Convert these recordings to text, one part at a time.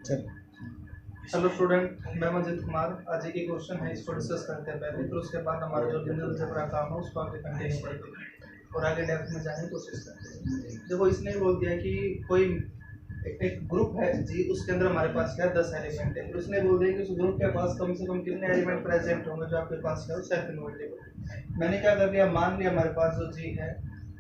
Hello student, मैं मंजित कुमार। आज एक क्वेश्चन है, इसको डिस्कस करते हैं पहले, फिर उसके बाद हमारा जो जनरल अलजेब्रा काम है उसको आगे कंटिन्यू करते हैं और आगे डेप्थ में जाने की कोशिश करते हैं। देखो, इसने बोल दिया कि कोई एक ग्रुप है जी, उसके अंदर हमारे पास क्या 10 एलिमेंट है। फिर उसने बोल दिया कि उस ग्रुप के पास कम से कम कितने एलिमेंट प्रेजेंट होंगे जो आपके पास क्या हो, सेल्फ इन्वर्टिबल। मैंने क्या कर दिया, मान लिया हमारे पास जो जी है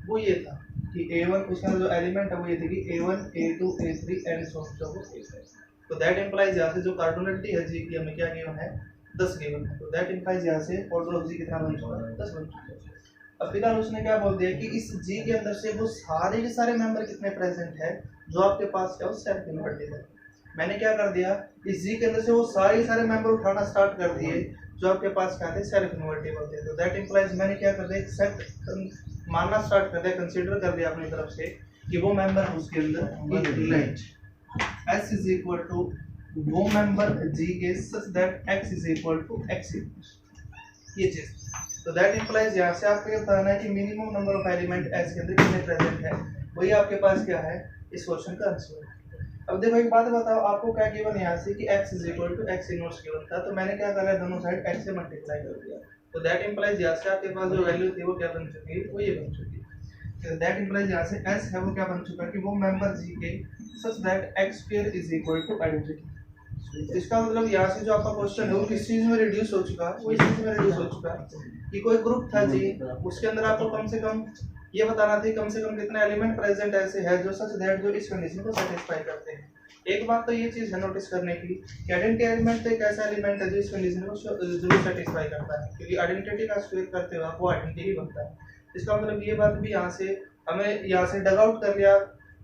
वो ये था कि A1, उसके अंदर जो एलिमेंट है वो ये थी कि A1 A2 A3 and so on. तो दैट इंप्लाइज यहाँ से जो कार्डिनलिटी है जी की हमें क्या गिवन है, 10 गिवन है। तो दैट इंप्लाइज यहाँ से ऑर्डर ऑफ जी कितना बन चुका है, 10 बन चुका है। अब फिलहाल उसने क्या बोल दिया कि इस जी के अंदर से वो सारे के सारे मेंबर कितने प्रेजेंट है जो आपके पास क्या हो, सेल्फ इन्वर्टिबल। मैंने क्या कर दिया, इस जी के अंदर से वो सारे सारे मेंबर उठाना स्टार्ट कर दिए जो आपके पास क्या थे, सेल्फ इन्वर्टिबल थे। तो दैट इंप्लाइज मैंने क्या कर दिया, एक सेट मानना स्टार्ट कर दिया, कंसीडर कर दिया अपनी तरफ से कि वो मेंबर उसके अंदर S is equal to वो मेंबर G के such that X is equal to X ये चीज। तो दैट इंप्लाइज यहाँ से आपको ये बताना है कि minimum number of element S के अंदर कितने प्रेजेंट है, वही आपके पास क्या है इस क्वेश्चन का आंसर है। अब देखो एक बात बताओ, आपको क्या गिवन यहाँ से कि X is equal to X inverse given था, तो मैंने क्या करा, दोनों साइड X से मल्टीप्लाई कर दिया। तो दैट इंप्लाइज यहाँ से आपके पास जो वैल्यू थी वो क्या बन चुकी है, वो ये बन चुकी है। दैट इंप्लाइज यहाँ से S है वो क्या बन चुका है कि वो मेंबर G के such that x square is equal to identity. इसका मतलब यहाँ से जो आपका क्वेश्चन है वो किस चीज में रिड्यूस हो चुका है, वो इस चीज में रिड्यूस हो चुका है कि कोई ग्रुप था जी, उसके अंदर आपको कम से कम ये बताना थी कम से कम कितने एलिमेंट प्रेजेंट ऐसे है जो सच दैट जो इस कंडीशन को सेटिस्फाई करते हैं। एक बात तो ये चीज है नोटिस करने की कि आइडेंटिटी एलिमेंट तो एक ऐसा एलिमेंट है जो इस कंडीशन को जरूर सेटिस्फाई करता है, क्योंकि आइडेंटिटी का स्क्वायर करते हुए वो आइडेंटिटी बनता है। इसका मतलब ये बात भी यहाँ से हमें यहाँ से डग आउट कर लिया,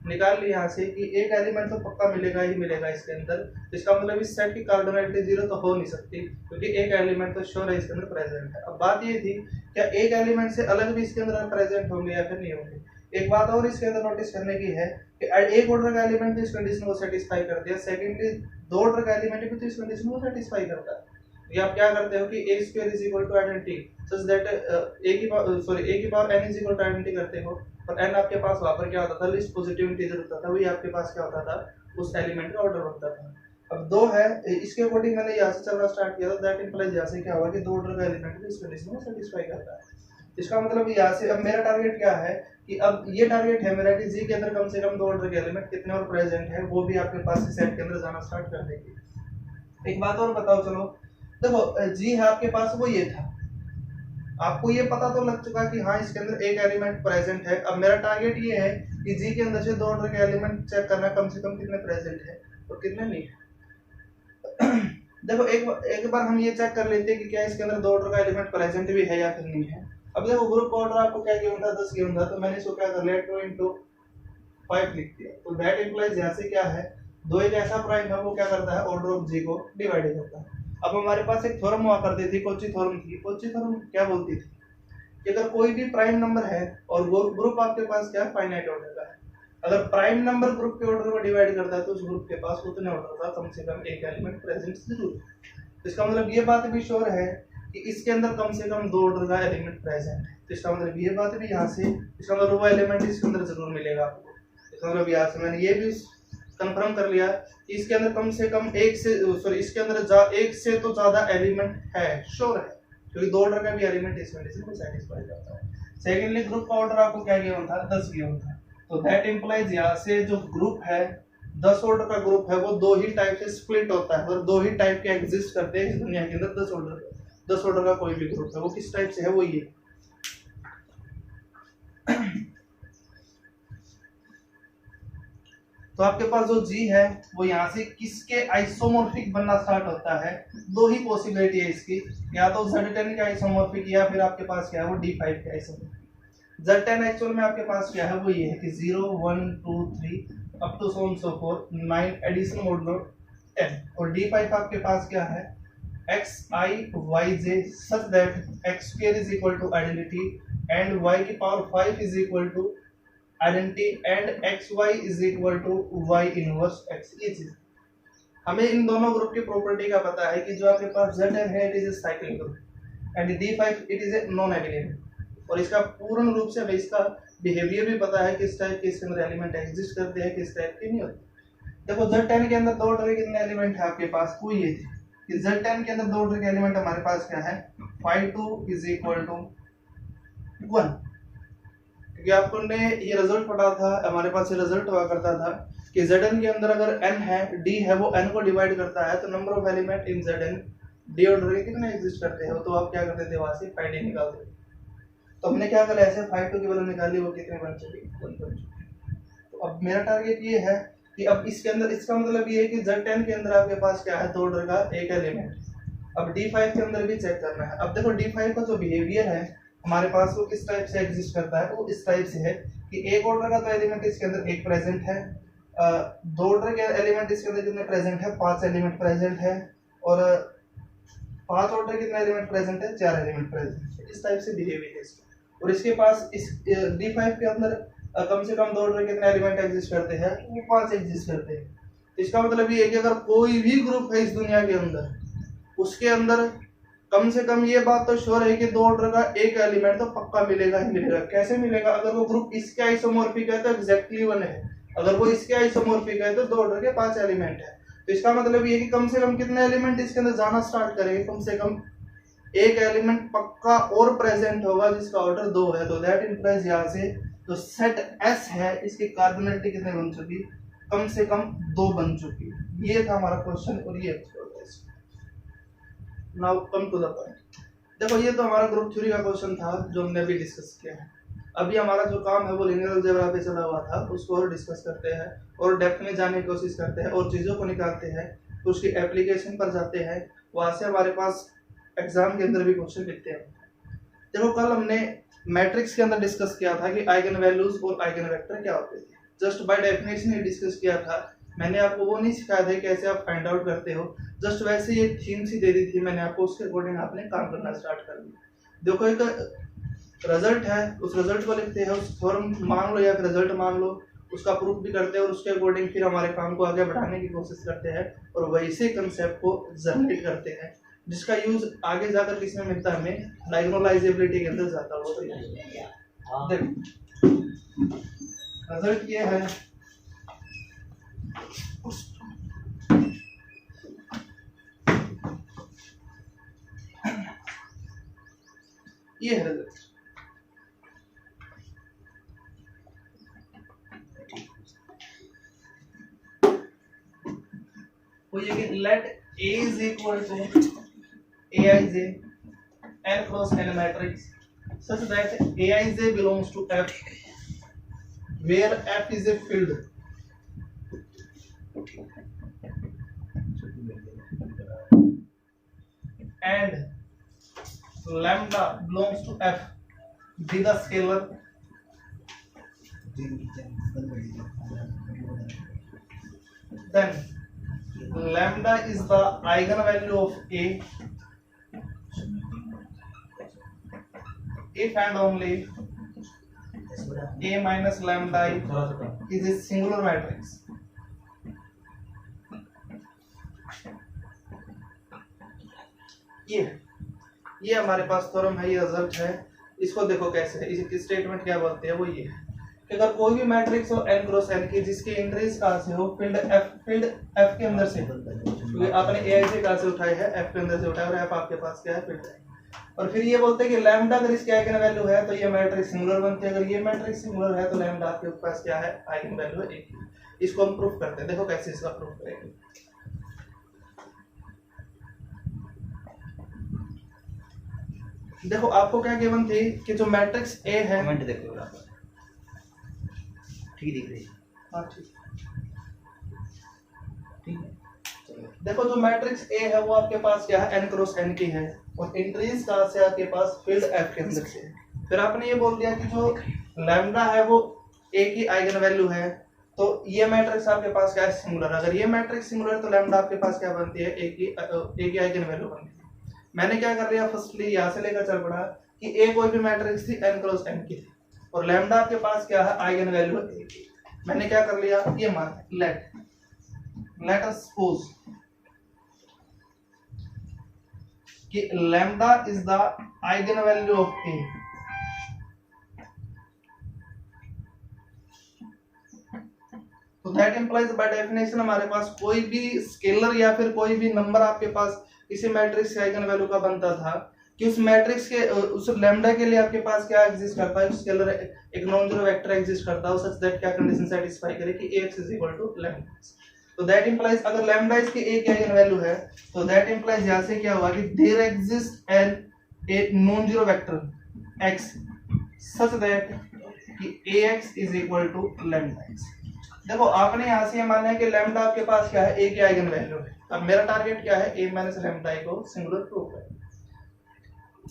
निकाल लिया यहाँ से कि एक एलिमेंट तो पक्का मिलेगा ही मिलेगा इसके अंदर। इसका मतलब इस सेट की कार्डिनलिटी 0 तो हो नहीं सकती, क्योंकि एक एलिमेंट तो श्योर है इसके अंदर प्रेजेंट है। अब बात ये थी क्या एक एलिमेंट से अलग भी इसके अंदर प्रेजेंट होंगे या फिर नहीं होंगे। एक बात और इसके अंदर नोटिस करने की है कि एक ऑर्डर का एलिमेंट तो इस कंडीशन को सेटिस्फाई कर दिया, सेकेंडली दो ऑर्डर का एलिमेंट भी तो इस कंडीशन को सेटिस्फाई करता है। ये आप क्या करते हो कि a square is equal to identity such that a की power n is equal to identity करते हो, और n आपके पास वहां पर क्या होता था, लिस्ट पॉजिटिव इंटीजर होता था, वही आपके पास क्या होता था, उस एलिमेंट का ऑर्डर होता था। अब दो है, इसके अकॉर्डिंग मैंने यहाँ से चलना स्टार्ट किया था, दैट इंप्लाइज यहाँ से क्या हुआ कि दो ऑर्डर का एलिमेंट भी इस कंडीशन को सेटिस्फाई करता है। इसका मतलब यहाँ से अब मेरा टारगेट क्या है कि अब ये टारगेट है मेरा कि जी के अंदर कम से कम दो ऑर्डर के एलिमेंट कितने और प्रेजेंट है, वो भी आपके पास इस सेट के अंदर जाना स्टार्ट कर देगी। एक बात और बताओ, चलो देखो जी है आपके पास वो ये था, आपको ये पता तो लग चुका कि हाँ इसके अंदर एक एलिमेंट प्रेजेंट है। अब मेरा टारगेट ये है कि जी के अंदर से दो ऑर्डर के एलिमेंट चेक करना कम से कम कितने प्रेजेंट है और कितने नहीं है। देखो एक बार हम ये चेक कर लेते हैं कि क्या इसके अंदर दो ऑर्डर का एलिमेंट प्रेजेंट भी है या फिर नहीं है। अब देखो ग्रुप ऑर्डर आपको क्या गिवन था, 10 गिवन था, तो मैंने इसको क्या कर लिया 2 into 5 लिख दिया। तो दैट इंप्लाइज यहाँ से क्या है, दो एक ऐसा प्राइम है वो क्या करता है, ऑर्डर ऑफ जी को डिवाइड करता है। अब हमारे पास एक थ्योरम हुआ करती थी, कोची थ्योरम थी। कोची थ्योरम क्या बोलती थी कि अगर कोई भी प्राइम नंबर है और वो ग्रुप आपके पास क्या फाइनाइट ऑर्डर का है, अगर प्राइम नंबर ग्रुप के ऑर्डर को डिवाइड करता है तो उस ग्रुप के पास उतने ऑर्डर का कम से कम एक एलिमेंट प्रेजेंट जरूर है। इसका मतलब ये बात भी श्योर है कि इसके अंदर कम से कम दो ऑर्डर का एलिमेंट प्रेजेंट है। तो इसका मतलब ये बात भी यहाँ से, इसका मतलब वो एलिमेंट इसके अंदर जरूर मिलेगा आपको। इसका मतलब यहाँ से मैंने ये भी कंफर्म कर लिया कि इसके अंदर कम से कम इसके अंदर एक से तो ज्यादा एलिमेंट है, श्योर है, क्योंकि दो ऑर्डर का भी एलिमेंट इस कंडीशन को सेटिस्फाई करता है। सेकेंडली ग्रुप का ऑर्डर आपको क्या गिवन था, 10 गिवन था। तो दैट इंप्लाइज यहाँ से जो ग्रुप है 10 ऑर्डर का ग्रुप है वो दो ही टाइप से स्प्लिट होता है और दो ही टाइप के एग्जिस्ट करते हैं इस दुनिया के अंदर। 10 ऑर्डर का कोई भी ग्रुप है वो किस टाइप से है, वो ये। तो आपके पास जो जी है वो यहाँ से किसके आइसोमॉर्फिक बनना स्टार्ट होता है, दो ही पॉसिबिलिटी है इसकी, या तो Z10 के आइसोमॉर्फिक या फिर आपके पास क्या है वो D5 के आइसोमॉर्फिक। Z10 एक्चुअल में आपके पास क्या है वो ये है कि 0 1 2 3 up to so on so forth 9 addition modulo 10, और D5 आपके पास क्या है xi yj such that x square is equal to identity and y की power 5 is equal to identity and xy is equal to y inverse x। ये चीज हमें इन दोनों ग्रुप की प्रॉपर्टी का पता है कि जो आपके पास Z10 है it is a cyclic group and D5 it is a non element, और इसका पूर्ण रूप से हमें इसका बिहेवियर भी पता है किस टाइप के इसके अंदर एलिमेंट एग्जिस्ट करते हैं, किस टाइप के नहीं होते। देखो Z10 के अंदर दो ऑर्डर के कितने एलिमेंट है आपके पास, वो ये थे कि Z10 के अंदर दो ऑर्डर के एलिमेंट हमारे पास क्या है, phi 2 इज इक्वल टू 1। क्योंकि आपको ने ये रिजल्ट पढ़ा था, हमारे पास ये रिजल्ट हुआ करता था कि Zn के अंदर अगर n है, d है, वो n को डिवाइड करता है, तो number of element in Zn d order के कितने एग्जिस्ट करते हैं, तो आप क्या करते थे, वहां से phi d निकालते थे। तो हमने क्या करा, ऐसे phi 2 की वैल्यू निकाली, वो कितने बन चुकी, 1 बन चुकी। तो अब मेरा टारगेट ये है कि अब इसके अंदर, इसका मतलब ये है कि Z10 के अंदर आपके पास क्या है, दो ऑर्डर का एक एलिमेंट। अब D5 के अंदर भी चेक करना है। अब देखो D5 का जो बिहेवियर है हमारे पास, वो किस टाइप से एग्जिस्ट करता है, वो इस टाइप से है कि एक ऑर्डर का तो एलिमेंट इसके अंदर एक प्रेजेंट है, दो ऑर्डर के एलिमेंट इसके अंदर कितने प्रेजेंट है, 5 एलिमेंट प्रेजेंट है, और 5 ऑर्डर कितने एलिमेंट प्रेजेंट है, 4 एलिमेंट प्रेजेंट है। इस टाइप से बिहेवियर है इसका। और इसके पास इस D5 के अंदर कम से कम दो ऑर्डर कितने एलिमेंट एग्जिस्ट करते हैं, वो 5 एग्जिस्ट करते हैं। इसका मतलब ये है कि अगर कोई भी ग्रुप है इस दुनिया के अंदर, उसके अंदर कम से कम ये बात तो श्योर है कि दो ऑर्डर का एक एलिमेंट तो पक्का मिलेगा ही मिलेगा। कैसे मिलेगा, अगर वो ग्रुप इसके आइसोमॉर्फिक है तो एग्जैक्टली 1 है, अगर वो इसके आइसोमॉर्फिक है तो दो ऑर्डर के 5 एलिमेंट है। तो इसका मतलब ये कि कम से कम कितने एलिमेंट इसके अंदर जाना स्टार्ट करेंगे, कम से कम एक एलिमेंट पक्का और प्रेजेंट होगा जिसका ऑर्डर 2 है। तो दैट इंप्लाइज यहाँ से जो सेट S है, इसकी कार्बोनेलिटी कितने बन चुकी, कम से कम 2 बन चुकी। ये था हमारा क्वेश्चन और ये now come to the point. देखो ये तो हमारा ग्रुप थ्योरी का क्वेश्चन था जो हमने अभी डिस्कस किया है। अभी हमारा जो काम है वो लीनियर अलजेब्रा पे चला हुआ था, उसको और डिस्कस करते हैं और डेप्थ में जाने की कोशिश करते हैं और चीज़ों को निकालते हैं, तो उसकी एप्लीकेशन पर जाते हैं, वहाँ से हमारे पास एग्जाम के अंदर भी क्वेश्चन लिखते हैं। देखो कल हमने मैट्रिक्स के अंदर डिस्कस किया था कि आइगन वैल्यूज और आइगन वेक्टर क्या होते थे, just by definition he discuss किया था। मैंने आपको वो नहीं सिखाया था कैसे आप फाइंड आउट करते हो, जस्ट वैसे ही एक थीम सी दे दी थी मैंने आपको, उसके अकॉर्डिंग आपने काम करना स्टार्ट कर दिया। देखो एक रिजल्ट है, उस रिजल्ट को लिखते हैं, उस फॉर्म मान लो या फिर रिजल्ट मान लो, उसका प्रूफ भी करते हैं और उसके अकॉर्डिंग फिर हमारे काम को आगे बढ़ाने की कोशिश करते हैं और वैसे कंसेप्ट को जनरेट करते हैं जिसका यूज आगे जाकर किसमें मिलता है, हमें डायगोनलाइजेबिलिटी के अंदर जाता हुआ। तो देखो रिजल्ट ये है, ये है रिजल्ट। वो ये कि late A is equal to Aij n cross n matrix such that Aij belongs to F where F is a field and lambda belongs to F be the scalar, then lambda is the eigenvalue of A if and only A minus lambda is a singular matrix. ये हमारे पास theorem है, ये result है। इसको देखो कैसे है, इसकी स्टेटमेंट क्या बोलते हैं, वो ये है कि अगर कोई भी मैट्रिक्स हो n क्रॉस n की जिसकी एंट्रीज कहाँ से हो, फील्ड f के अंदर से, क्योंकि आपने ai से कहाँ से उठाया है, f के अंदर से उठाया और f आपके पास क्या है, फील्ड है। और फिर ये बोलते हैं कि लैम्डा अगर इसकी आइगन वैल्यू है तो ये मैट्रिक्स सिंगुलर बनती है, अगर ये मैट्रिक्स सिंगुलर है तो लैम्डा आपके पास क्या है, आइगन वैल्यू है एक। इसको हम प्रूफ करते हैं, देखो कैसे इसका प्रूफ करेंगे। देखो आपको क्या गिवन थी कि जो मैट्रिक्स ए है, कमेंट देखो ठीक दिख रही है, हाँ ठीक है। देखो जो मैट्रिक्स ए है वो आपके पास क्या है, n क्रॉस n की है और एंट्रीज कहाँ से आपके पास, फील्ड f के अंदर से। फिर आपने ये बोल दिया कि जो लैम्डा है वो a की आइगन वैल्यू है, तो ये मैट्रिक्स आपके पास क्या है, सिंगुलर। अगर ये मैट्रिक्स सिंगुलर तो लैम्डा आपके पास क्या बनती है, a की आइगन वैल्यू बनती है। मैंने क्या कर लिया, फर्स्टली यहाँ से लेकर चल पड़ा कि a कोई भी मैट्रिक्स थी n क्रॉस n की थी और लैम्डा आपके पास क्या है, आइगन वैल्यू है a की। मैंने क्या कर लिया, ये मान लेट अस सपोज कि lambda is the eigen value of a। तो दैट इम्प्लाइज बाय डेफिनेशन हमारे पास कोई भी स्केलर या फिर कोई भी नंबर आपके पास किसी मैट्रिक्स के आइगन वैल्यू का बनता था कि उस मैट्रिक्स के उस लैम्डा के लिए आपके पास क्या एग्जिस्ट करता है, स्केलर एक नॉन जीरो वेक्टर एग्जिस्ट करता है सच दैट क्या कंडीशन सेटिस्फाई करे कि ax is equal to lambda. तो दैट इंप्लाइज अगर लैम्डा इसकी a की आइगन वैल्यू है तो दैट इंप्लाइज यहां से क्या हुआ कि there exist an a non zero vector x such that कि ax is equal to lambda x। देखो आपने यहां से ये माना है कि लैम्डा आपके पास क्या है, a की आइगन वैल्यू है। अब मेरा टारगेट क्या है, a माइनस लैम्डा को सिंगुलर प्रूव करना।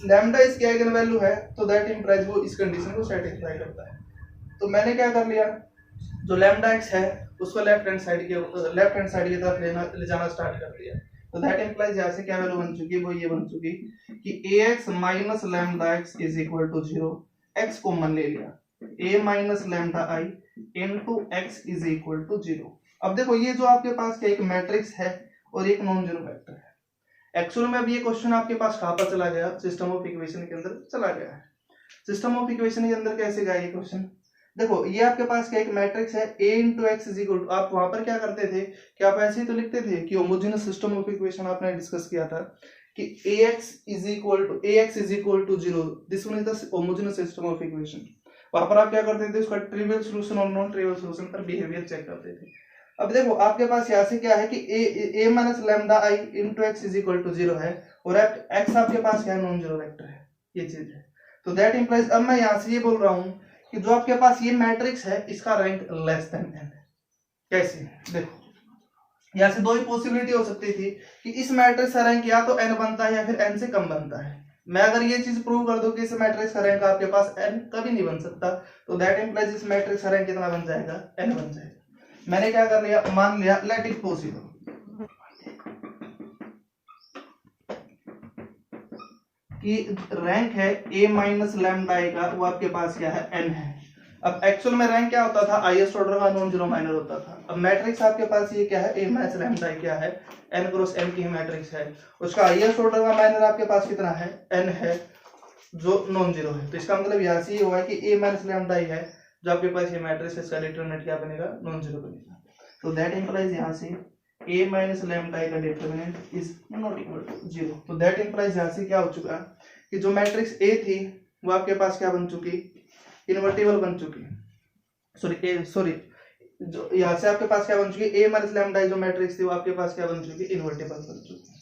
लैम्डा इसकी आइगन वैल्यू है तो दैट इंप्लाइज वो इस कंडीशन को सेटिस्फाई करता है। तो मैंने क्या कर लिया, जो लैम्डा x है उसको लेफ्ट हैंड साइड की तरफ ले जाना स्टार्ट कर दिया। तो दैट इंप्लाइज यहां से क्या वैल्यू बन चुकी है, वो ये बन चुकी कि ax minus lambda x is equal to 0। x common ले लिया, a minus lambda i into x is equal to 0। अब देखो ये जो आपके पास एक मैट्रिक्स है और एक नॉन जीरो वेक्टर है। एक्चुअल में अब ये क्वेश्चन आपके पास कहां पर चला गया, सिस्टम ऑफ इक्वेशन के अंदर चला गया है। सिस्टम ऑफ इक्वेशन के अंदर कैसे गया ये क्वेश्चन, देखो ये आपके पास क्या एक मैट्रिक्स है a into x is equal to, आप वहां पर क्या करते थे कि आप ऐसे ही तो लिखते थे कि होमोजेनियस सिस्टम ऑफ इक्वेशन आपने डिस्कस किया था कि ax is equal to 0, this one is the homogeneous system of equation. वहां पर आप क्या करते थे, उसका ट्रिवियल सॉल्यूशन और नॉन ट्रिवियल सॉल्यूशन पर बिहेवियर चेक करते थे। अब देखो आपके पास यहाँ से क्या है कि a minus lambda i into x is equal to 0 है और x आपके पास क्या है, नॉन जीरो वेक्टर है, ये चीज है। तो दैट इंप्लाइज अब मैं यहाँ से ये बोल रहा हूँ कि जो आपके पास ये मैट्रिक्स है इसका रैंक लेस देन n है। कैसे, देखो यहाँ से दो ही पॉसिबिलिटी हो सकती थी कि इस मैट्रिक्स का रैंक या तो n बनता है या फिर n से कम बनता है। मैं अगर ये चीज प्रूव कर दूं कि इस मैट्रिक्स का रैंक आपके पास n कभी नहीं बन सकता, तो दैट इंप्लाइज इस मैट्रिक्स का रैंक कितना बन जाएगा, n बन जाएगा। मैंने क्या कर लिया, मान लिया लेट इट पॉसिबल कि रैंक है a माइनस लैम्डा i का, वो आपके पास क्या है, n है। अब एक्चुअल में रैंक क्या होता था, हाईएस्ट ऑर्डर का नॉन जीरो माइनर होता था। अब मैट्रिक्स आपके पास ये क्या है, a माइनस लैम्डा i क्या है, n क्रॉस n की मैट्रिक्स है, उसका हाईएस्ट ऑर्डर का माइनर आपके पास कितना है, n है, जो नॉन जीरो है। तो इसका मतलब यहाँ से ये हुआ कि a माइनस लैम्डा i है जो आपके पास ये मैट्रिक्स है, इसका डिटरमिनेंट क्या बनेगा, नॉन जीरो बनेगा। तो दैट इंप्लाइज यहाँ से a माइनस लैम्डा i का determinant is not equal to 0। तो दैट इंप्लाइज यहाँ से क्या हो चुका कि जो मैट्रिक्स a थी वो आपके पास क्या बन चुकी, इन्वर्टिबल बन चुकी, सॉरी जो यहाँ से आपके पास क्या बन चुकी, a माइनस लैम्डा i जो मैट्रिक्स थी वो आपके पास क्या बन चुकी, इन्वर्टिबल बन चुकी।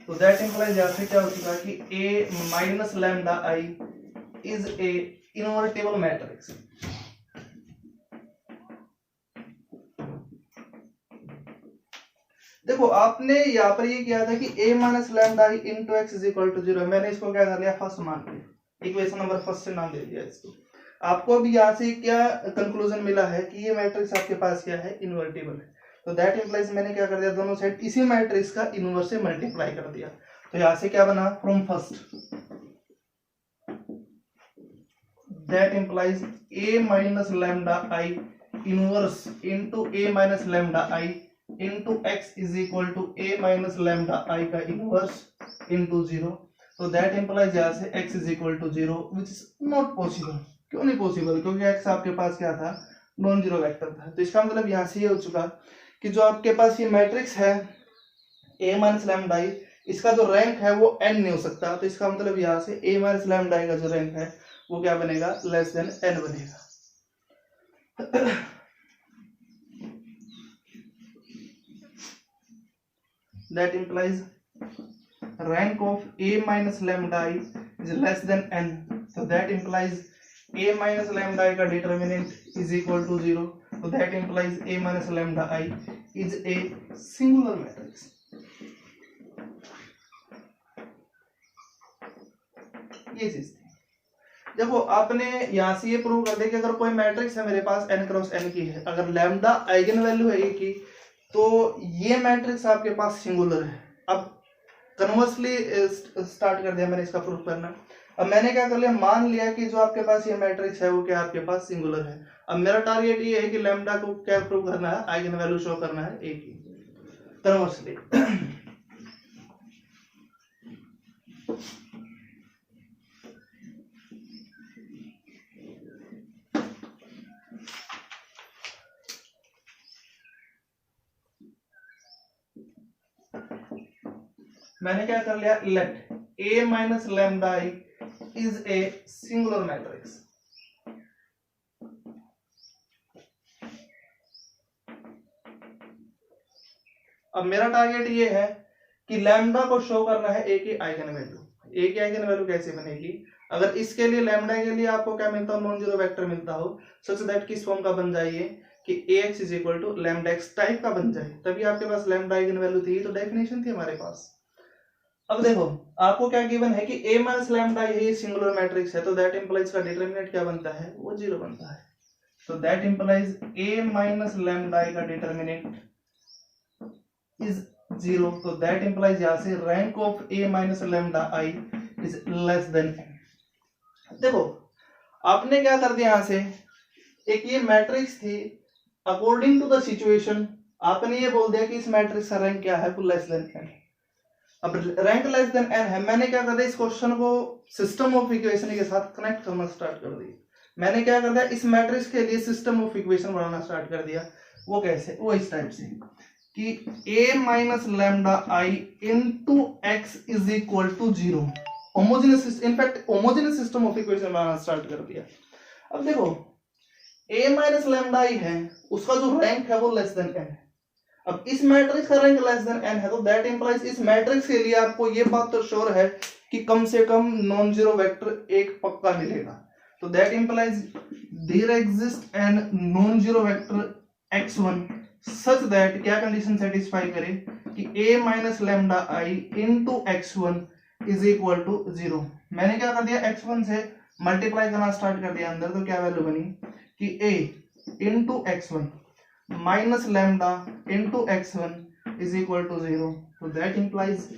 तो दैट इंप्लाइज यहाँ से क्या हो चुका कि a minus lambda i is a invertible matrix. देखो आपने यहाँ पर ये किया था कि a minus lambda i into x is equal to 0, मैंने इसको क्या कर लिया, फर्स्ट मान लिया, इक्वेशन नंबर फर्स्ट से नाम दे दिया इसको। आपको अभी यहाँ से क्या कंक्लूजन मिला है कि ये मैट्रिक्स आपके पास क्या है, इन्वर्टिबल है। तो दैट इंप्लाइज मैंने क्या कर दिया, दोनों साइड इसी मैट्रिक्स का इनवर्स से मल्टीप्लाई कर दिया। तो यहाँ से क्या बना, from first that implies a minus lambda i inverse into a minus lambda i into x is equal to a minus lambda i का इनवर्स इंटू 0। तो दैट इंप्लाइज यहाँ से x is equal to 0 which is not possible. क्यों नहीं possible, क्योंकि x आपके पास क्या था, नॉन जीरो वेक्टर था। तो इसका मतलब यहाँ से ये हो चुका कि जो आपके पास ये मैट्रिक्स है a माइनस लैम्डा i, इसका जो रैंक है वो n नहीं हो सकता। तो इसका मतलब यहाँ से a माइनस लैम्डा i का जो रैंक है वो क्या बनेगा, लेस देन n बनेगा। That implies rank of a minus lambda i is less than n। तो that implies a minus lambda i का डिटरमिनेंट इज इक्वल टू 0। तो that implies a minus lambda i is a singular matrix. ये चीज थी। देखो आपने यहां से ये प्रूव कर दिया कि अगर कोई मैट्रिक्स है मेरे पास n क्रॉस n की है, अगर लैम्डा आइगन वैल्यू है a की, तो ये मैट्रिक्स आपके पास सिंगुलर है। अब कन्वर्सली स्टार्ट कर दिया मैंने इसका प्रूफ करना। अब मैंने क्या कर लिया, मान लिया कि जो आपके पास ये मैट्रिक्स है वो क्या आपके पास सिंगुलर है। अब मेरा टारगेट ये है कि लैम्डा को क्या प्रूव करना है, आइगन वैल्यू शो करना है a की कन्वर्सली। मैंने क्या कर लिया, let A minus lambda I is a singular matrix. अब मेरा टारगेट ये है कि लैम्डा को शो करना है ए की आइगन वैल्यू। ए की आइगन वैल्यू कैसे बनेगी, अगर इसके लिए लैम्डा के लिए आपको क्या मिलता हो, नॉन जीरो वेक्टर मिलता हो सच दैट किस फॉर्म का बन जाइए कि ax is equal to lambda x type का बन जाए, तभी आपके पास लैम्डा आइगन वैल्यू थी, तो डेफिनेशन थी हमारे पास। अब देखो आपको क्या गिवन है कि a माइनस लैम्डा ये सिंगुलर मैट्रिक्स है, तो दैट इंप्लाइज का डिटरमिनेंट क्या बनता है, वो जीरो बनता है। तो that implies a minus lambda का डिटरमिनेंट इज जीरो, तो दैट इंप्लाइज यहां से rank of a minus lambda I is less than n। देखो आपने क्या कर दिया, यहां से एक ये मैट्रिक्स थी, अकॉर्डिंग टू द सिचुएशन आपने ये बोल दिया कि इस मैट्रिक्स का रैंक क्या है, लेस देन n। अब रैंक लेस देन n है, मैंने क्या कर दिया, इस क्वेश्चन को सिस्टम ऑफ इक्वेशन के साथ कनेक्ट करना स्टार्ट कर दिया। मैंने क्या कर दिया, इस मैट्रिक्स के लिए सिस्टम ऑफ इक्वेशन बनाना स्टार्ट कर दिया। वो कैसे, वो इस टाइप से कि a minus lambda I into x is equal to zero, homogeneous, in fact homogeneous system of equation बनाना स्टार्ट कर दिया। अब देखो a माइनस लैम्डा आई है, उसका जो रैंक है वो लेस देन n है। अब इस मैट्रिक्स का रैंक लेस देन n है, तो दैट इंप्लाइज इस मैट्रिक्स के लिए आपको ये बात तो श्योर है कि कम से कम नॉन जीरो वेक्टर एक पक्का मिलेगा। तो that implies there exist a non zero vector x1 such that क्या कंडीशन सेटिस्फाई करे कि a minus lambda I into x1 is equal to zero. मैंने क्या कर दिया, x1 से मल्टीप्लाई करना स्टार्ट कर दिया अंदर, तो क्या वैल्यू बनी कि a into x1 minus lambda into x1 is equal to zero, तो that implies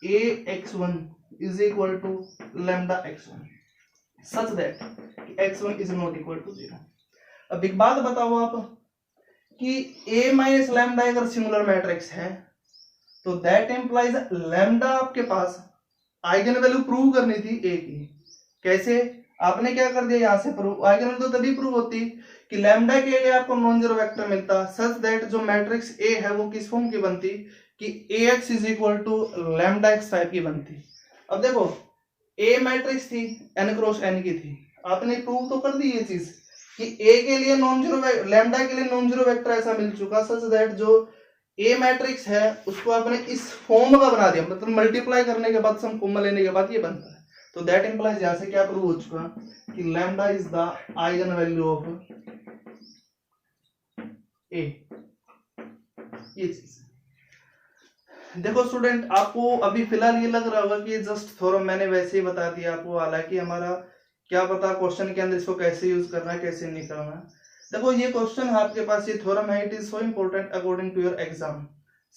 a x1 is equal to lambda x1 such that x1 is not equal to zero. अब एक बात बताओ आप कि a माइनस लैम्डा अगर singular matrix है, तो दैट इंप्लाइज लैम्डा आपके पास आइगन वैल्यू प्रूव करनी थी a की। कैसे, आपने क्या कर दिया, यहां से प्रूव, आइगन वैल्यू तो तभी प्रूव होती कि लैम्डा के लिए आपको नॉन जीरो वेक्टर मिलता सच दैट जो मैट्रिक्स A है वो किस फॉर्म की बनती कि ax is equal to lambda x type की बनती। अब देखो A मैट्रिक्स थी n क्रॉस n की थी, आपने प्रूव तो कर दी ये चीज कि A के लिए नॉन जीरो, लैम्डा के लिए नॉन जीरो वेक्टर ऐसा मिल चुका सच दैट जो A मैट्रिक्स है उसको आपने इस फॉर्म का बना दिया, मतलब मल्टीप्लाई करने के बाद सम कॉमन लेने के बाद ये बनता है। तो दैट इंप्लाइज यहां से क्या प्रूव हो चुका कि lambda is the eigen value of A। ये चीज देखो स्टूडेंट, आपको अभी फिलहाल ये लग रहा होगा कि ये जस्ट थोड़ा मैंने वैसे ही बता दिया आपको, हालांकि हमारा क्या पता क्वेश्चन के अंदर इसको कैसे यूज करना है कैसे नहीं करना है। देखो ये क्वेश्चन है आपके पास, ये थ्योरम है, it is so important according to your exam.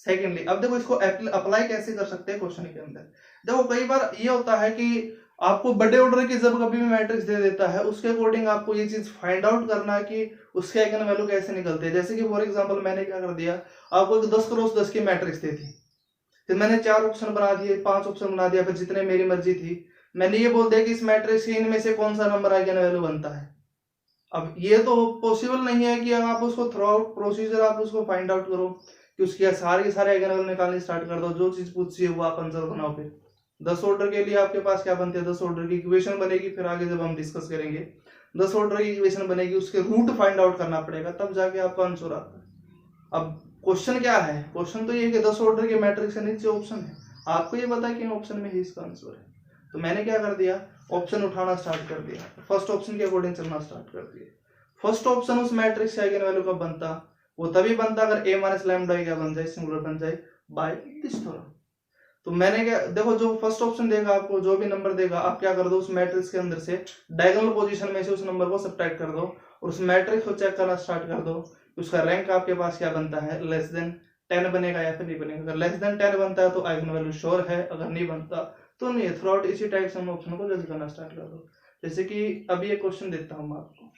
Secondly अब देखो इसको अप्लाई कैसे कर सकते हैं क्वेश्चन के अंदर। देखो कई बार ये होता है कि आपको बड़े ऑर्डर की जब कभी भी मैट्रिक्स दे देता है उसके अकॉर्डिंग आपको ये चीज फाइंड आउट करना है कि उसके आइगन वैल्यू कैसे निकलते हैं। जैसे कि फॉर एग्जांपल मैंने क्या कर दिया, आपको 10 क्रॉस 10 की मैट्रिक्स दी थी, फिर मैंने 4 ऑप्शन बना दिए, 5 ऑप्शन बना दिया, फिर जितने मेरी मर्जी थी मैंने ये बोल दिया कि इस मैट्रिक्स के इनमें से कौन सा नंबर आइगन वैल्यू बनता है। अब ये तो पॉसिबल नहीं है कि आप उसको थ्रू आउट प्रोसीजर आप उसको फाइंड आउट करो कि उसके सारे के सारे आइगन वैल्यू निकालने स्टार्ट कर दो, जो चीज पूछी है वो आप आंसर बनाओ। फिर 10 ऑर्डर के लिए आपके पास क्या बनते हैं, 10 ऑर्डर की इक्वेशन बनेगी, फिर आगे जब हम डिस्कस करेंगे 10 ऑर्डर की इक्वेशन बनेगी, उसके रूट फाइंड आउट करना पड़ेगा, तब जाके आपका आंसर आता है। अब क्वेश्चन क्या है, क्वेश्चन तो ये है कि 10 ऑर्डर के मैट्रिक्स के नीचे ऑप्शन है, आपको ये पता है कि ऑप्शन में ही इसका आंसर है। तो मैंने क्या कर दिया, ऑप्शन उठाना स्टार्ट कर दिया, फर्स्ट ऑप्शन के अकॉर्डिंग चलना स्टार्ट कर दिया। फर्स्ट ऑप्शन उस मैट्रिक्स के आइगन वैल्यू कब बनता, वो तभी बनता अगर a माइनस लैम्डा क्या बन जाए, सिंगुलर बन जाए बाय दिस थ्योरम। तो मैंने क्या, देखो जो फर्स्ट ऑप्शन देगा आपको, जो भी नंबर देगा आप क्या कर दो, उस मैट्रिक्स के अंदर से डायगोनल पोजीशन में से उस नंबर को सब्ट्रैक्ट कर दो और उस मैट्रिक्स को चेक करना स्टार्ट कर दो, उसका रैंक आपके पास क्या बनता है, लेस देन 10 बनेगा या फिर नहीं बनेगा। अगर लेस देन 10 बनता है तो आइगन वैल्यू श्योर है, अगर नहीं बनता तो नहीं है। थ्रू आउट इसी टाइप से हम ऑप्शन को जज करना स्टार्ट कर दो। जैसे कि अभी एक क्वेश्चन देता हूं मैं आपको,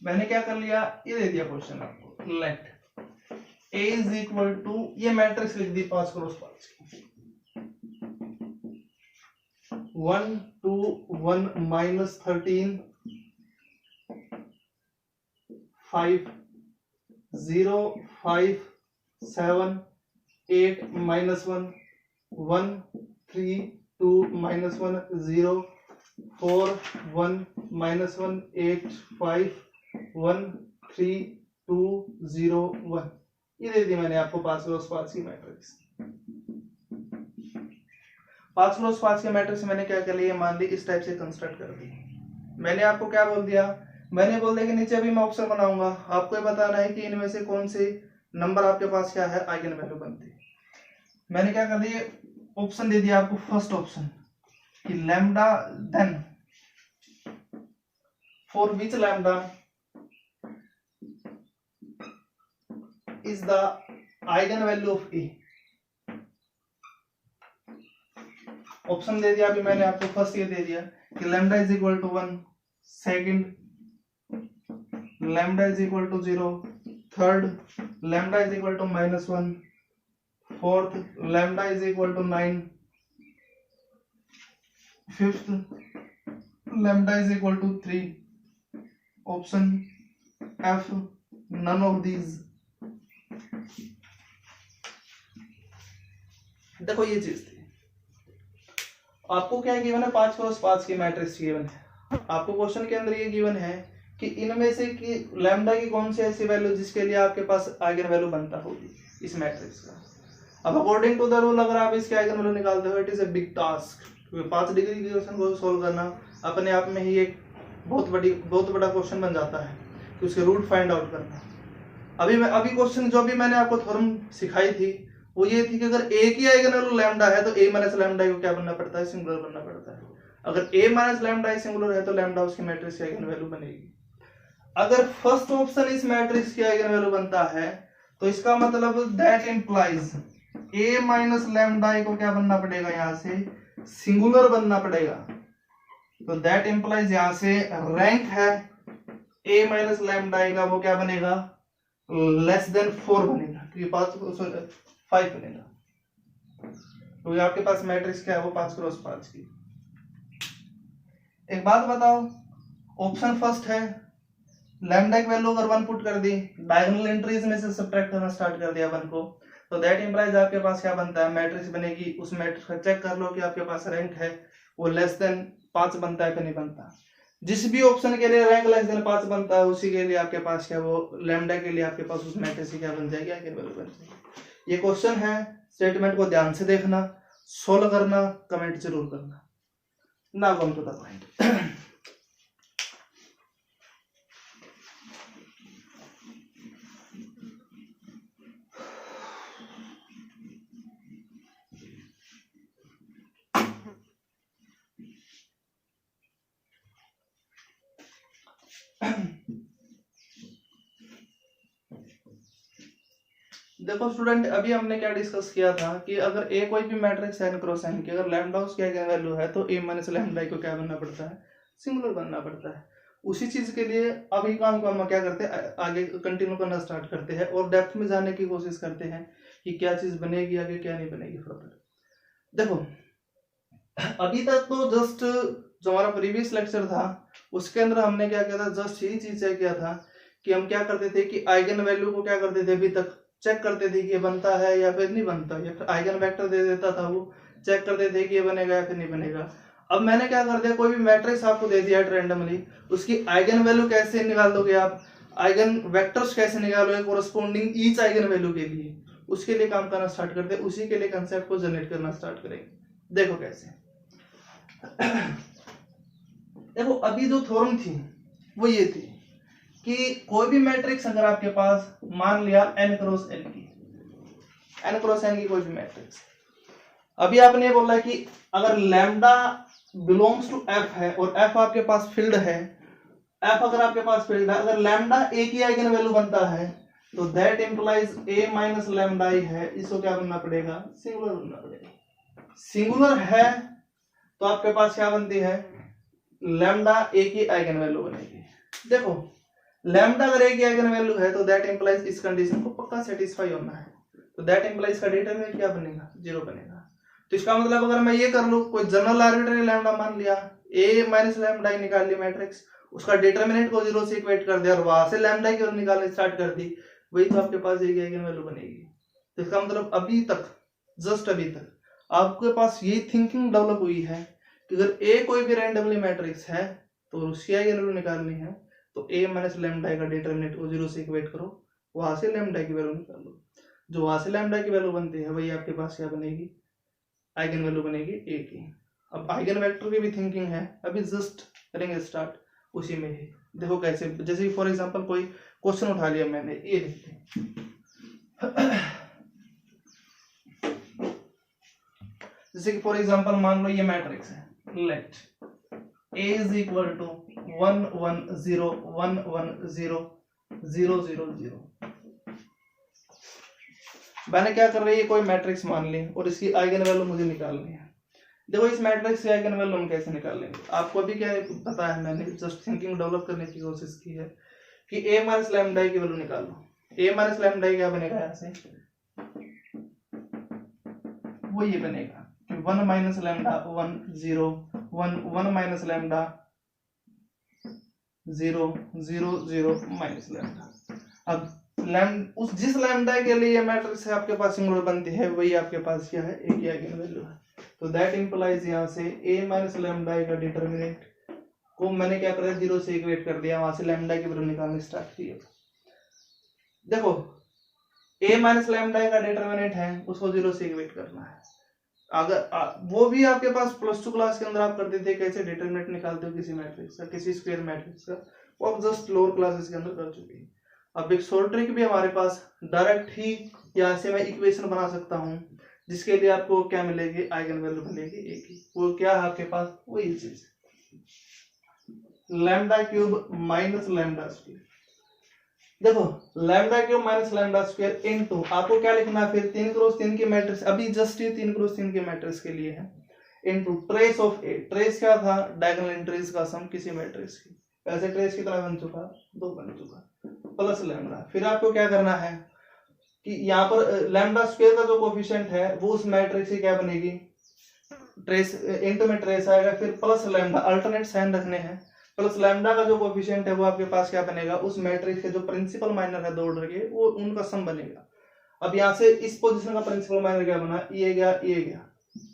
मैंने क्या कर लिया, ये दे दिया क्वेश्चन आपको, let a is equal to, ये मैट्रिक्स लिख दी 5 क्रॉस 5 की, 1 2 1 minus 13 5 0 5 7 8 minus 1 1 3 2 minus 1 0 4 1 minus 1 8 5 1 3 2 0 1। ये दे दी मैंने आपको 5 क्रॉस 5 की मैट्रिक्स। 5 क्रॉस 5 के मैट्रिक्स मैंने क्या कर लिया, मान ली इस टाइप से कंस्ट्रक्ट कर दी। मैंने आपको क्या बोल दिया, मैंने बोल दिया कि नीचे अभी मैं ऑप्शन बनाऊंगा, आपको ये बताना है कि इनमें से कौन से नंबर आपके पास क्या है आइगन वैल्यू बनती है। मैंने क्या कर दिया, ऑप्शन दे दिया आपको, फर्स्ट ऑप्शन कि lambda then for which lambda is the eigen value of A. Option दे दिया अभी मैंने आपको, फर्स्ट ये दे दिया कि lambda is equal to 1, second lambda is equal to 0, third lambda is equal to -1, fourth lambda is equal to 9, fifth lambda is equal to 3। Option F none of these. देखो ये चीज थी, आपको क्या गिवन है, 5 क्रॉस 5 की matrix given है। आपको क्वेश्चन के अंदर ये गिवन है कि इनमें से कि लैम्डा की कौन सी ऐसी वैल्यू जिसके लिए आपके पास आइगन वैल्यू बनता होगी इस मैट्रिक्स का। अब अकॉर्डिंग टू द रूल अगर आप इसके आइगन वैल्यू निकालते हो, it is a big task, क्योंकि 5 डिग्री के क्वेश्चन को सोल्व करना अपने आप में ही एक बहुत बड़ा क्वेश्चन बन जाता है कि उसके रूट फाइंड आउट करना। अभी क्वेश्चन जो भी मैंने आपको थ्योरम सिखाई थी वो ये थी कि अगर ए की आइगन वैल्यू लैम्डा है तो ए माइनस लैम्डा को क्या बनना पड़ता है, सिंगुलर बनना पड़ता है। अगर ए माइनस लैम्डा सिंगुलर है तो लैम्डा उसकी मैट्रिक्स की आइगन वैल्यू बनेगी। अगर फर्स्ट ऑप्शन इस मैट्रिक्स की आइगन वैल्यू बनता है तो इसका मतलब that implies A minus lambda को क्या बनना पड़ेगा, यहां से सिंगुलर बनना पड़ेगा। तो दैट इंप्लाइज यहां से रैंक है ए माइनस लैम्डा का वो क्या बनेगा, लेस देन 4 बनेगा, क्योंकि 5 बनेगा। तो आपके पास मैट्रिक्स क्या है वो 5 क्रॉस 5 की। एक बात बताओ, ऑप्शन फर्स्ट है लैम्डा की वैल्यू अगर 1 पुट कर दी, डायगोनल एंट्रीज में से सब्ट्रैक्ट करना स्टार्ट कर दिया 1 को, तो दैट इंप्लाइज आपके पास क्या बनता है, मैट्रिक्स बनेगी। उस मैट्रिक्स का चेक कर लो कि आपके पास रैंक है वो लेस देन 5 बनता है कि नहीं बनता। जिस भी ऑप्शन के लिए रैंक लेस देन 5 बनता है उसी के लिए आपके पास क्या वो लैम्डा के लिए आपके पास उस मैट्रिक्स की क्या बन जाएगी, आइगन वैल्यू बन जाएगी। ये क्वेश्चन है, स्टेटमेंट को ध्यान से देखना, सोल्व करना, कमेंट जरूर करना। Now come to the point. देखो स्टूडेंट, अभी हमने क्या डिस्कस किया था कि अगर ए कोई भी मैट्रिक्स है n क्रॉस n की, अगर लैम्डा उसकी आइगन वैल्यू है तो ए माइनस लैम्डा को क्या बनना पड़ता है, सिंगुलर बनना पड़ता है। उसी चीज के लिए अभी काम को हम क्या करते हैं, आगे कंटिन्यू करना स्टार्ट करते हैं और डेप्थ में जाने की कोशिश करते हैं कि क्या चीज बनेगी आगे, क्या नहीं बनेगी फर्दर। देखो अभी तक तो जस्ट जो हमारा प्रीवियस लेक्चर था उसके अंदर हमने क्या किया था, जस्ट यही चीज चेक किया था कि हम क्या करते थे कि आइगन वैल्यू को क्या करते थे, अभी तक चेक करते थे कि ये बनता है या फिर नहीं बनता, या फिर आइगन वेक्टर दे देता था वो चेक करते थे कि ये बनेगा या फिर नहीं बनेगा। अब मैंने क्या कर दिया, कोई भी मैट्रिक्स आपको दे दिया रैंडमली, उसकी आइगन वैल्यू कैसे निकाल दोगे आप, आइगन वेक्टर्स कैसे निकालोगे कोरस्पोंडिंग ईच आइगन वैल्यू के लिए, उसके लिए काम करना स्टार्ट करते हैं। उसी के लिए कंसेप्ट को जनरेट करना स्टार्ट करेंगे। देखो कैसे। देखो अभी जो थ्योरम थी वो ये थी कि कोई भी मैट्रिक्स अगर आपके पास मान लिया n क्रॉस n की कोई भी मैट्रिक्स, अभी आपने बोला कि अगर लैम्डा बिलोंग्स टू f है और f आपके पास फील्ड है, f अगर आपके पास फील्ड है, अगर लैम्डा a की आइगन वैल्यू बनता है तो that implies a minus lambda है, इसको क्या बनना पड़ेगा, सिंगुलर बनना पड़ेगा। सिंगुलर है तो आपके पास क्या बनती है, लैम्डा a की आइगन वैल्यू बनेगी। देखो लैम्डा अगर a की आइगन वैल्यू है तो दैट इंप्लाइज इस कंडीशन को पक्का सेटिस्फाई होना है, तो दैट इंप्लाइज का डिटरमिनेंट क्या बनेगा, 0 बनेगा। तो इसका मतलब अगर मैं ये कर लूं, कोई जनरल आर्बिट्ररी लैम्डा मान लिया, ए माइनस लैम्डा ही निकाल ली मैट्रिक्स, उसका डिटरमिनेंट को 0 से इक्वेट कर दिया और वहां से लैम्डा की वैल्यू निकालनी स्टार्ट कर दी, वही तो आपके पास एक आइगन वैल्यू बनेगी। तो इसका मतलब अभी तक, जस्ट अभी तक आपके पास ये थिंकिंग डेवलप हुई है कि अगर ए कोई भी रैंडमली मैट्रिक्स है तो उसकी आइगन वैल्यू निकालनी है, तो ए माइनस लैम्डा का डिटरमिनेंट को 0 से इक्वेट करो, वहां से लैम्डा की वैल्यू निकाल लो, जो वहां से लैम्डा की वैल्यू बनती है वही आपके पास क्या बनेगी, आइगन वैल्यू बनेगी ए की। अब आइगन वेक्टर की भी थिंकिंग है, अभी जस्ट करेंगे स्टार्ट उसी में ही। देखो कैसे, जैसे फॉर एग्जांपल कोई क्वेश्चन उठा लिया मैंने, ये जैसे कि फॉर एग्जांपल मान लो ये मैट्रिक्स है, let A is equal to 1 1 0 1 1 0 0 0 0। मैंने क्या कर रही है, कोई मैट्रिक्स मान ली और इसकी आइगन वैल्यू मुझे निकालनी है। देखो इस मैट्रिक्स की आइगन वैल्यू हम कैसे निकालेंगे, आपको अभी क्या पता है, मैंने जस्ट थिंकिंग डेवलप करने की कोशिश की है कि a माइनस लैम्डा की वैल्यू निकालो। a माइनस लैम्डा क्या बनेगा, यहाँ से वो ये बनेगा कि 1 minus lambda 1 0 1 1 minus lambda 0 0 0 minus lambda. अब उस जिस लैम्डा के लिए मैट्रिक्स है आपके पास सिंगुलर बनती है, वही आपके पास क्या है, एक ही आइगन वैल्यू है। तो दैट इंप्लाइज यहाँ से a माइनस लैम्डा का डिटरमिनेंट को मैंने क्या कर दिया, 0 से इक्वेट कर दिया, वहां से लैम्डा की वैल्यू निकालनी स्टार्ट किया। देखो a माइनस लैम्डा का डिटरमिनेंट है, उसको 0 से इक्वेट करना है। अगर वो भी आपके पास +2 क्लास के अंदर आप करते थे, कैसे डिटरमिनेंट निकालते हो किसी मैट्रिक्स का, किसी स्क्वायर मैट्रिक्स का, वो आप जस्ट लोअर क्लासेस के अंदर कर चुके हैं। अब एक शॉर्ट ट्रिक भी हमारे पास, डायरेक्ट ही यहाँ से मैं इक्वेशन बना सकता हूँ जिसके लिए आपको क्या मिलेगी, आइगन वैल्यू मिलेगी एक ही। वो क्या है आपके पास, वही चीज lambda cube minus lambda square. देखो lambda cube minus lambda square into आपको क्या लिखना है फिर, 3 क्रॉस 3 की मैट्रिक्स, अभी जस्ट ये 3 क्रॉस 3 के मैट्रिक्स के लिए है, into trace of A. Trace क्या था, डायगोनल एंट्रीज का सम किसी मैट्रिक्स की, ऐसे ट्रेस कितना बन चुका, 2 बन चुका, प्लस लैम्डा। फिर आपको क्या करना है कि यहाँ पर लैम्डा स्क्वायर का जो कोफिशिएंट है वो उस मैट्रिक्स की क्या बनेगी, ट्रेस इनटू में ट्रेस आएगा, फिर प्लस लैम्डा, अल्टरनेट साइन रखने हैं, प्लस लैम्डा का जो कोफिशिएंट है वो आपके पास क्या बनेगा, उस मैट्रिक्स के जो प्रिंसिपल माइनर है 2 ऑर्डर के, वो उनका सम बनेगा। अब यहाँ से इस पोजीशन का प्रिंसिपल माइनर क्या बना, ये गया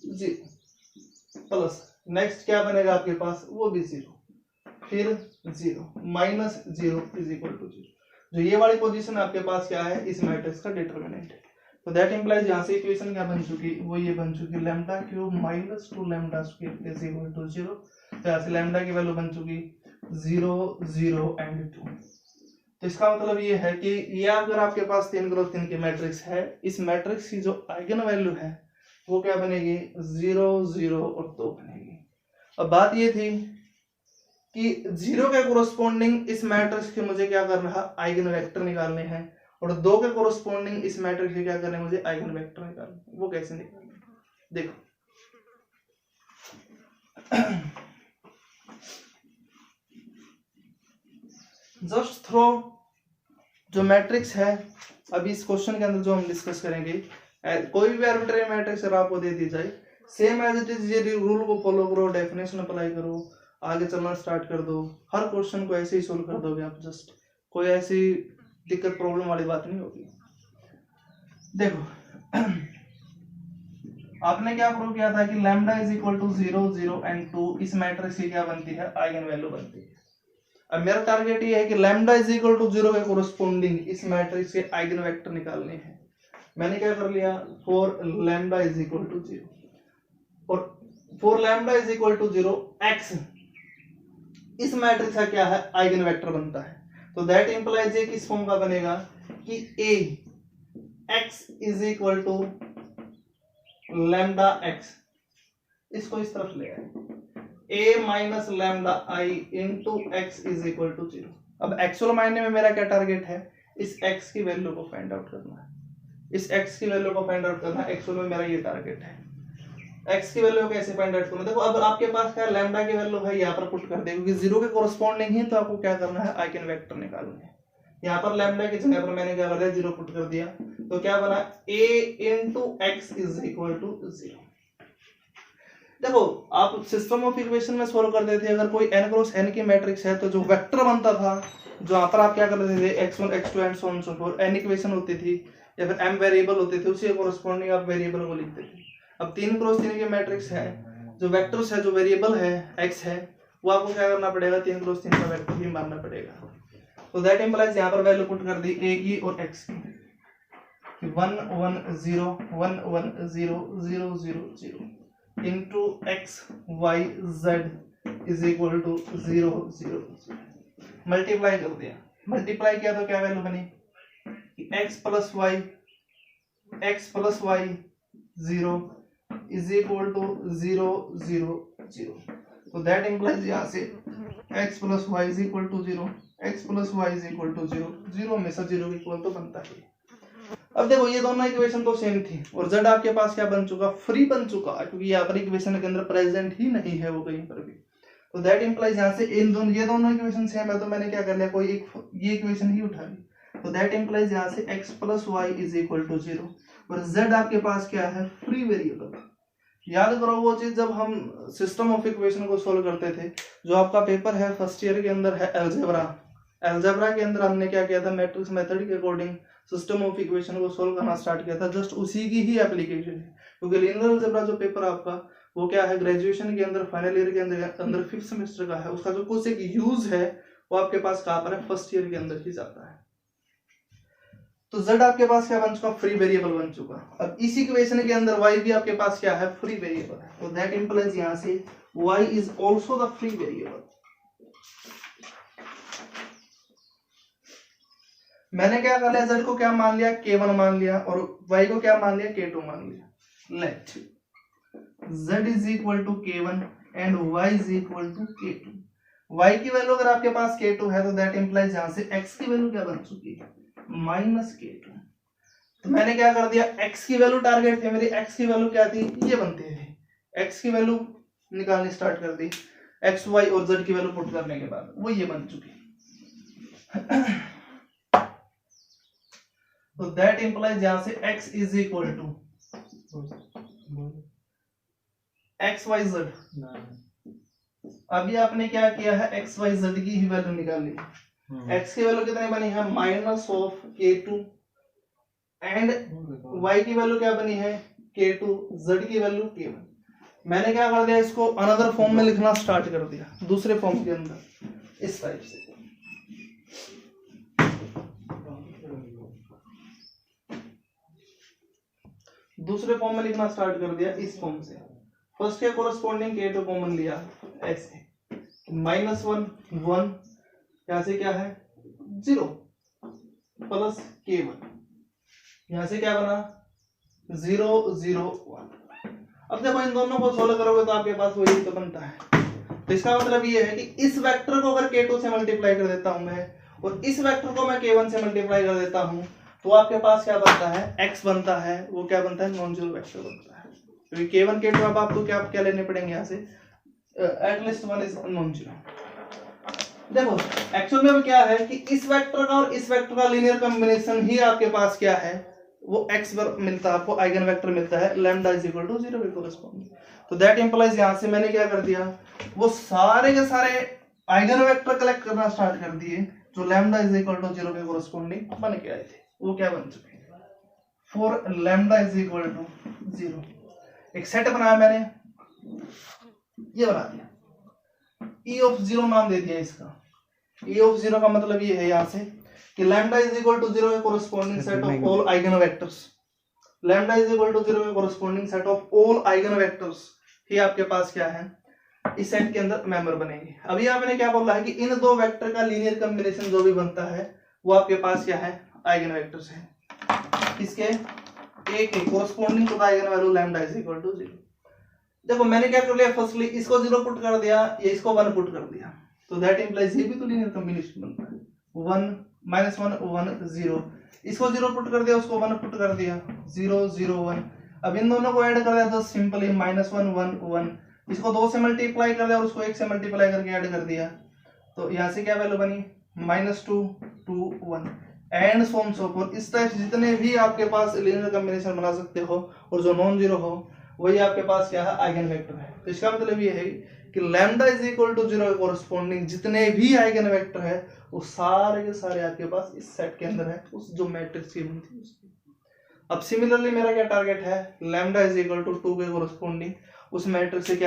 जी, प्लस नेक्स्ट क्या बनेगा आपके पास, वो भी 0, फिर 0 माइनस 0 इज इक्वल टू 0। जो ये वाली पोजीशन आपके पास क्या है, इस मैट्रिक्स का डिटरमिनेंट है। तो दैट इंप्लाइज यहाँ से इक्वेशन क्या बन चुकी, वो ये बन चुकी, lambda cube minus 2 lambda square is equal to 0। तो यहाँ से लैम्डा की वैल्यू बन चुकी 0 0 एंड 2। तो इसका मतलब ये है कि ये अगर आपके पास 3 क्रॉस 3 की मैट्रिक्स है, इस मैट्रिक्स की जो आइगन वैल्यू है वो क्या बनेगी, 0 0 और 2 बनेगी। अब बात ये थी कि 0 के कोरोस्पोंडिंग इस मैट्रिक्स के मुझे क्या करना है, आइगन वेक्टर निकालने हैं, और 2 के कोरोस्पोंडिंग इस मैट्रिक्स के क्या करने हैं, मुझे आइगन वेक्टर निकालने। वो कैसे निकालने, देखो जस्ट थ्रो जो मैट्रिक्स है, अभी इस क्वेश्चन के अंदर जो हम डिस्कस करेंगे, कोई भी आर्बिट्रेरी मैट्रिक्स अगर आपको दे दी जाए, सेम एज इट इज, ये रूल को फॉलो करो, डेफिनेशन अप्लाई करो, आगे चलना स्टार्ट कर दो, हर क्वेश्चन को ऐसे ही सोल्व कर दोगे आप, जस्ट कोई ऐसी दिक्कत प्रॉब्लम वाली बात नहीं होगी। देखो आपने क्या प्रूव किया था कि lambda is equal to 0 0 and 2 इस मैट्रिक्स की क्या बनती है, आइगन वैल्यू बनती है। अब मेरा टारगेट ये है कि लैम्डा इज इक्वल टू 0 के कोरोस्पोंडिंग इस मैट्रिक्स के आइगन वेक्टर निकालने हैं। मैंने क्या कर लिया, for lambda is equal to 0 और for lambda is equal to 0 x इस मैट्रिक्स का क्या है, आइगन वेक्टर बनता है। तो दैट इंप्लाइज ये किस फॉर्म का बनेगा कि a x is equal to lambda x, इसको इस तरफ ले आए, a minus lambda i into x is equal to 0। अब एक्चुअल मायने में मेरा क्या टारगेट है, इस x की वैल्यू को फाइंड आउट करना है, इस x की वैल्यू को फाइंड आउट करना है, एक्चुअल में मेरा ये टारगेट है। x की वैल्यू कैसे फाइंड आउट करूं, देखो अब आपके पास क्या लैम्डा की वैल्यू है, यहाँ पर पुट कर दे, क्योंकि 0 के कोरोस्पोंडिंग ही तो आपको क्या करना है, आइगन वेक्टर निकालना है। यहाँ पर लैम्डा की जगह पर मैंने क्या कर दिया, 0 पुट कर दिया, तो क्या बना, a into x is equal to 0। देखो आप सिस्टम ऑफ इक्वेशन में सोल्व करते थे, अगर कोई n क्रॉस n की मैट्रिक्स है तो जो वेक्टर बनता था, जो यहाँ पर आप क्या करते थे x1 x2 and so on so fourth, n equation होती थी या फिर m वेरिएबल होते थे, उसी कोरस्पॉन्डिंग आप वेरिएबल को लिखते थे। अब 3 क्रॉस 3 की मैट्रिक्स है, जो वेक्टर्स है, जो वेरिएबल है x है, वो आपको क्या करना पड़ेगा, 3 क्रॉस 3 का वेक्टर ही मानना पड़ेगा। तो दैट इंप्लाइज यहाँ पर वैल्यू पुट कर दी a की और x की, 1 1 0 1 1 0 0 0 0 into x y z is equal to 0 0 multiply कर दिया। मल्टीप्लाई किया तो क्या वैल्यू बनी, x plus y 0 is equal to 0 0 0। तो दैट इंप्लाइज यहाँ से x plus y is equal to 0, x plus y is equal to 0, 0 में से 0 इक्वल तो बनता है। अब देखो ये दोनों इक्वेशन तो सेम थी और z आपके पास क्या बन चुका, फ्री बन चुका, क्योंकि यहाँ पर इक्वेशन के अंदर प्रेजेंट ही नहीं है वो कहीं पर भी। तो दैट इंप्लाइज यहाँ से इन दोनों, ये दोनों इक्वेशन सेम है तो मैंने क्या कर लिया, कोई एक ये इक्वेशन ही उठा ली। तो दैट इंप्लाइज यहाँ से x plus y is equal to 0 और z आपके पास क्या है, फ्री वेरिएबल। याद करो वो चीज जब हम सिस्टम ऑफ इक्वेशन को सोल्व करते थे, जो आपका पेपर है फर्स्ट ईयर के अंदर है अलजेब्रा के अंदर हमने क्या किया था, मैट्रिक्स मेथड के अकॉर्डिंग सिस्टम ऑफ इक्वेशन को सोल्व करना स्टार्ट किया था। जस्ट उसी की ही एप्लीकेशन है, क्योंकि लीनियर अलजेब्रा जो पेपर आपका वो क्या है, ग्रेजुएशन के अंदर फाइनल ईयर के अंदर 5th सेमेस्टर का है, उसका जो कुछ एक यूज है वो आपके पास कहाँ पर है, फर्स्ट ईयर के अंदर ही जाता है। तो z आपके पास क्या बन चुका, फ्री वेरिएबल बन चुका। अब इस इक्वेशन के अंदर y भी आपके पास क्या है, फ्री वेरिएबल है। तो दैट इंप्लाइज यहाँ से y is also the free variable. मैंने क्या कर लिया, z को क्या मान लिया, k1 मान लिया और y को क्या मान लिया, k2 मान लिया। Let z is equal to k1 and y is equal to k2। y की वैल्यू अगर आपके पास k2 है तो दैट इंप्लाइज यहाँ से x की वैल्यू क्या बन चुकी है, माइनस k2। तो मैंने क्या कर दिया, x की वैल्यू टारगेट थी मेरी, x की वैल्यू क्या थी, ये बनती थी, x की वैल्यू निकालनी स्टार्ट कर दी। x y और z की वैल्यू पुट करने के बाद वो ये बन चुकी। तो दैट इंप्लाइज यहां से x is equal to x y z. अभी आपने क्या किया है, एक्स वाई जेड की ही वैल्यू निकाली। x की वैल्यू कितनी बनी है, minus of k2 and y की वैल्यू क्या बनी है, k2, z की वैल्यू k1। मैंने क्या कर दिया, इसको अनदर फॉर्म में लिखना स्टार्ट कर दिया, दूसरे फॉर्म के अंदर इस टाइप से। दूसरे फॉर्म में लिखना स्टार्ट कर दिया इस फॉर्म से। फर्स्ट के कोरस्पॉन्डिंग k2 कॉमन लिया ऐसे, -1 1, यहां से क्या है 0 प्लस k1, यहां से क्या बना 0 0 1। अब देखो इन दोनों को सोल्व करोगे तो आपके पास वही तो बनता है। तो इसका मतलब ये है कि इस वेक्टर को अगर k2 से मल्टीप्लाई कर देता हूं मैं और इस वेक्टर को मैं k1 से मल्टीप्लाई कर देता हूं तो आपके पास क्या बनता है, x बनता है, वो क्या बनता है, नॉन जीरो वेक्टर बनता है। क्योंकि k1 k2 अब आपको क्या लेने पड़ेंगे यहाँ से, at least one is non zero. देखो एक्चुअल में क्या है कि इस वेक्टर का और इस वेक्टर का लीनियर कॉम्बिनेशन ही आपके पास क्या है, वो x पर मिलता है, आपको आइगन वेक्टर मिलता है लैम्डा इज इक्वल टू 0 के कोरस्पॉन्डिंग। तो दैट इंप्लाइज यहाँ से मैंने क्या कर दिया, वो सारे के सारे आइगन वेक्टर कलेक्ट करना स्टार्ट कर दिए जो लैम्डा इज इक्वल टू 0 के कोरस्पॉन्डिंग बन के आए थे। वो क्या बन चुके हैं, for lambda is equal to 0 एक सेट बनाया मैंने, ये बना दिया, e ऑफ 0 नाम दे दिया इसका। e ऑफ 0 का मतलब ये है यहाँ से कि लैम्डा इज इक्वल टू 0 के corresponding set of all eigen vectors, lambda is equal to 0 के corresponding set of all eigen vectors ही आपके पास क्या है, इस सेट के अंदर मेंबर बनेंगे। अभी आपने क्या बोला है कि इन दो वेक्टर का लीनियर कॉम्बिनेशन जो भी बनता है वो आपके पास क्या है, आइगन वेक्टर्स है। इसके एक एक corresponding to the eigen value lambda is equal to 0। देखो मैंने क्या कर लिया, फर्स्टली इसको 0 पुट कर दिया, ये इसको 1 पुट कर दिया, तो दैट इंप्लाइज ये भी तो लीनियर कॉम्बिनेशन बनता है। 1 -1 1 0, इसको 0 पुट कर दिया, उसको 1 पुट कर दिया, 0 0 1। अब इन दोनों को ऐड कर दिया तो सिंपली -1 1 1, इसको 2 से मल्टीप्लाई कर दिया और उसको 1 से मल्टीप्लाई करके ऐड कर दिया, तो यहाँ से क्या वैल्यू बनी -2 2 1 and so on so fourth. इस टाइप जितने भी आपके पास लीनियर कॉम्बिनेशन बना सकते हो और जो नॉन जीरो हो वही आपके पास क्या है, आइगन वेक्टर है। तो इसका मतलब ये है कि लैम्डा इज इक्वल टू 0 के कोरस्पॉन्डिंग जितने भी आइगन वेक्टर है वो सारे के सारे आपके पास इस सेट के अंदर है, उस जो मैट्रिक्स की थी उसकी। अब सिमिलरली मेरा क्या टारगेट है, लैम्डा इज इक्वल टू 2 के कोरस्पॉन्डिंग उस मैट्रिक्स से क्या